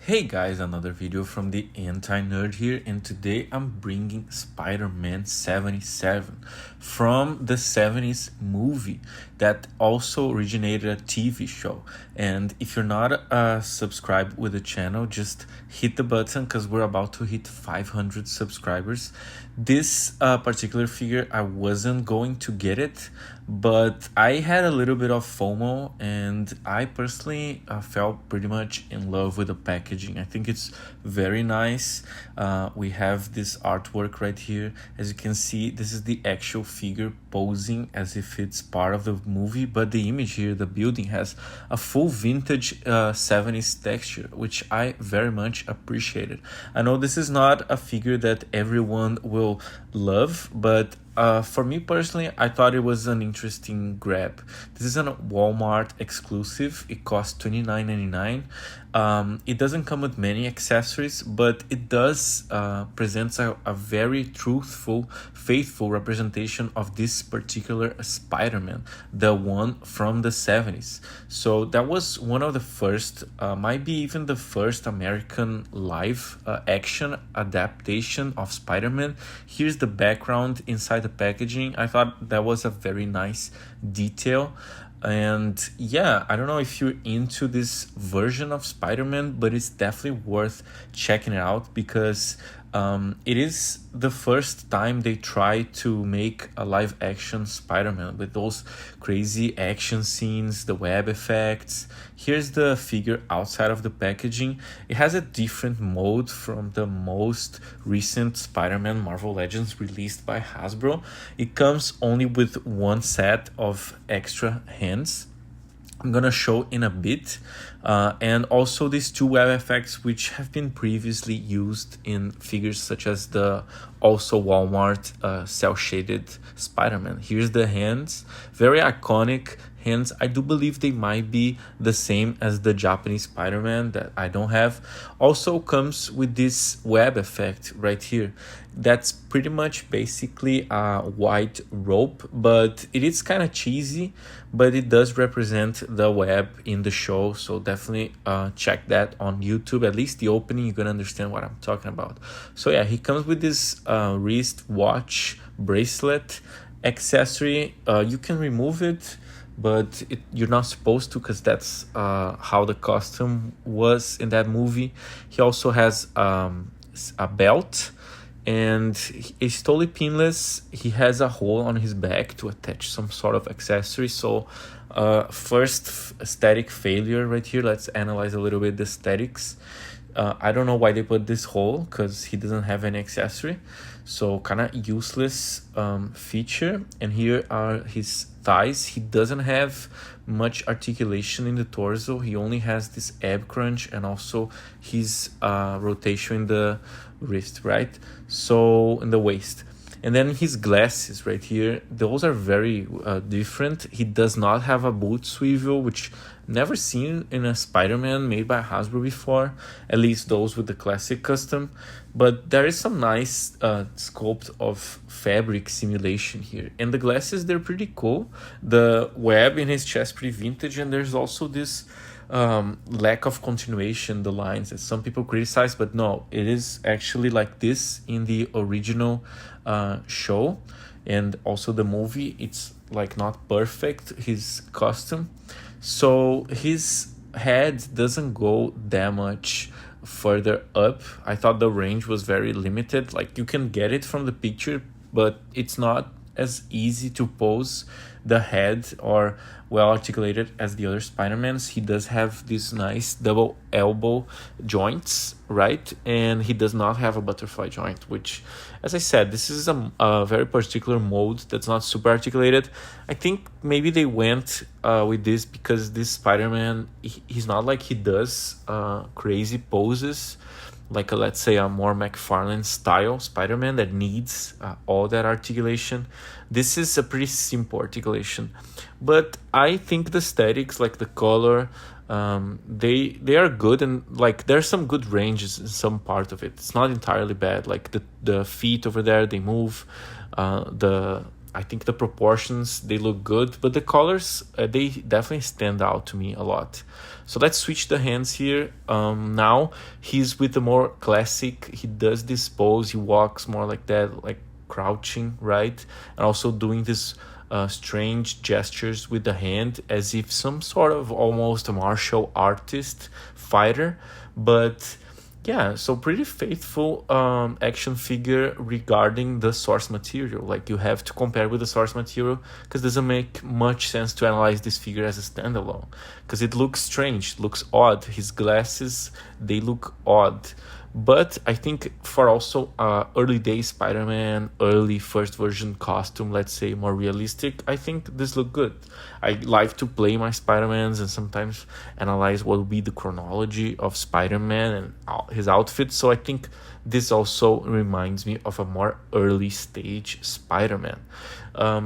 Hey guys, another video from the Anti-Nerd here, and today I'm bringing Spider-Man 77 from the 70s movie that also originated a TV show. And if you're not subscribed with the channel, just hit the button because we're about to hit 500 subscribers. This particular figure, I wasn't going to get it, but I had a little bit of FOMO, and I personally fell pretty much in love with the packaging. I think it's very nice. We have this artwork right here. As you can see, this is the actual figure posing as if it's part of the movie, but the image here, the building, has a full vintage 70s texture, which I very much appreciated. I know this is not a figure that everyone will love, but for me personally, I thought it was an interesting grab. This is a Walmart exclusive. It costs $29.99. It doesn't come with many accessories, but it does presents a very truthful, faithful representation of this particular Spider-Man, the one from the 70s. So that was one of the first, might be even the first American live action adaptation of Spider-Man. Here's the background inside the packaging. I thought that was a very nice detail. And yeah, I don't know if you're into this version of Spider-Man, but it's definitely worth checking it out because it is the first time they try to make a live action Spider-Man with those crazy action scenes, the web effects. Here's the figure outside of the packaging. It has a different mode from the most recent Spider-Man Marvel Legends released by Hasbro. It comes only with one set of extra hands. I'm gonna show in a bit, and also these two web effects which have been previously used in figures such as the also Walmart cell shaded Spider-Man. Here's the hands, very iconic hands. I do believe they might be the same as the Japanese Spider-Man that I don't have. Also comes with this web effect right here. That's pretty much basically a white rope, but it is kind of cheesy, but it does represent the web in the show. So definitely check that on YouTube. At least the opening, you're gonna understand what I'm talking about. So yeah, he comes with this wrist watch bracelet accessory. You can remove it, but you're not supposed to because that's how the costume was in that movie. He also has a belt, and it's totally pinless. He has a hole on his back to attach some sort of accessory. So first aesthetic failure right here. Let's analyze a little bit the aesthetics. I don't know why they put this hole because he doesn't have any accessory, so kind of useless feature. And here are his thighs. He doesn't have much articulation in the torso. He only has this ab crunch and also his rotation in the wrist, right? So in the waist. And then his glasses right here, those are very different. He does not have a boot swivel, which never seen in a Spider-Man made by Hasbro before, at least those with the classic custom. But there is some nice sculpt of fabric simulation here. And the glasses, they're pretty cool. The web in his chest pretty vintage, and there's also this lack of continuation, the lines that some people criticize, but no, it is actually like this in the original show, and also the movie. It's like not perfect, his costume. So his head doesn't go that much further up. I thought the range was very limited. Like you can get it from the picture, but it's not as easy to pose the head or well articulated as the other Spider-Mans. He does have these nice double elbow joints, right? And he does not have a butterfly joint, which, as I said, this is a very particular mold that's not super articulated. I think maybe they went with this because this Spider-Man, he's not like he does crazy poses like let's say a more McFarlane style Spider-Man that needs all that articulation. This is a pretty simple articulation, but I think the aesthetics, like the color, they are good, and like there's some good ranges in some part of it. It's not entirely bad. Like the feet over there, they move. The I think the proportions, they look good, but the colors, they definitely stand out to me a lot. So let's switch the hands here. Now he's with the more classic, he does this pose, he walks more like that, like crouching, right? And also doing this strange gestures with the hand as if some sort of almost a martial artist fighter. But yeah, so pretty faithful action figure regarding the source material. Like, you have to compare with the source material, because it doesn't make much sense to analyze this figure as a standalone, because it looks strange, looks odd. His glasses, they look odd. But I think for also early day Spider-Man, early first version costume, let's say more realistic, I think this look good. I like to play my Spider-Mans and sometimes analyze what will be the chronology of Spider-Man and his outfit. So I think this also reminds me of a more early stage Spider-Man.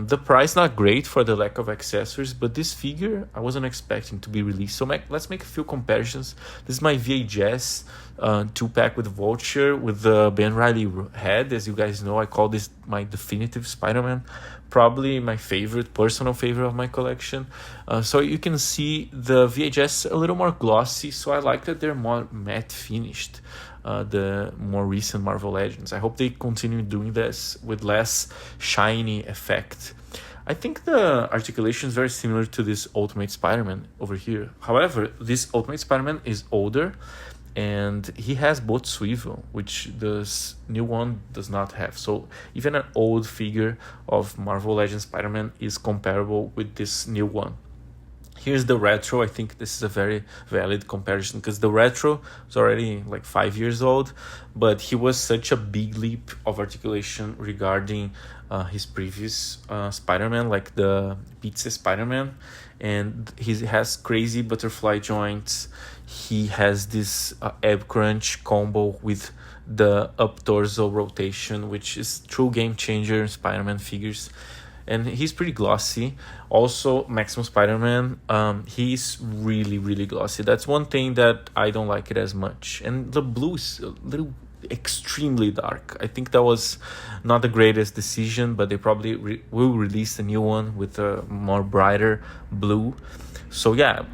The price not great for the lack of accessories, but this figure I wasn't expecting to be released. So let's make a few comparisons. This is my VHS 2-pack with Vulture with the Ben Reilly head. As you guys know, I call this my definitive Spider-Man, probably my favorite, personal favorite of my collection. So you can see the VHS a little more glossy, so I like that they're more matte finished. The more recent Marvel Legends, I hope they continue doing this with less shiny effect. I think the articulation is very similar to this Ultimate Spider-Man over here. However, this Ultimate Spider-Man is older and he has both swivel, which this new one does not have. So even an old figure of Marvel Legends Spider-Man is comparable with this new one. Here's the retro. I think this is a very valid comparison, because the retro is already like 5 years old, but he was such a big leap of articulation regarding his previous Spider-Man, like the Pizza Spider-Man. And he has crazy butterfly joints. He has this ab crunch combo with the up torso rotation, which is true game changer in Spider-Man figures. And he's pretty glossy. Also, Maximum Spider-Man, he's really glossy. That's one thing that I don't like it as much. And the blue is a little extremely dark. I think that was not the greatest decision, but they probably will release a new one with a more brighter blue. So yeah,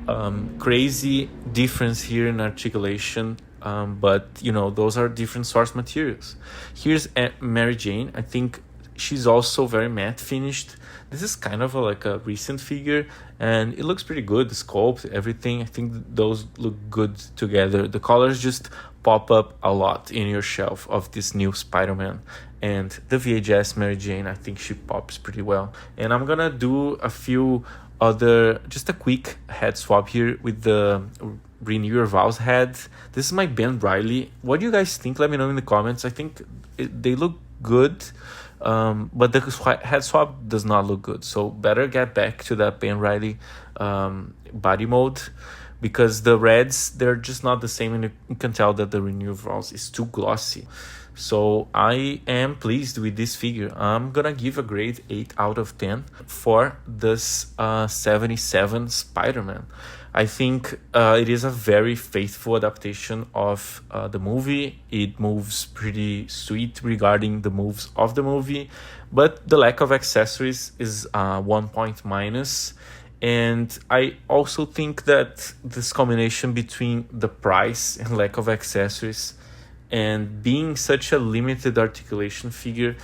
crazy difference here in articulation. But you know, those are different source materials. Here's Mary Jane. I think she's also very matte finished. This is kind of like a recent figure, and it looks pretty good. The sculpt, everything, I think those look good together. The colors just pop up a lot in your shelf of this new Spider-Man. And the VHS Mary Jane, I think she pops pretty well. And I'm gonna do a few other, just a quick head swap here with the Renew Your Vows head. This is my Ben Reilly. What do you guys think? Let me know in the comments. I think they look good. But the head swap does not look good, so better get back to that Ben Reilly body mode, because the reds, they're just not the same, and you can tell that the Renew Vows is too glossy. So I am pleased with this figure. I'm gonna give a grade 8 out of 10 for this 77 Spider-Man. I think it is a very faithful adaptation of the movie. It moves pretty sweet regarding the moves of the movie, but the lack of accessories is 1 point minus. And I also think that this combination between the price and lack of accessories and being such a limited articulation figure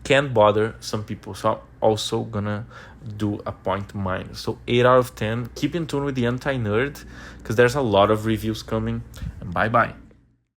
can bother some people. So I'm also gonna do a point minus. So 8 out of 10. Keep in tune with the Anti-Nerd, because there's a lot of reviews coming. And bye bye.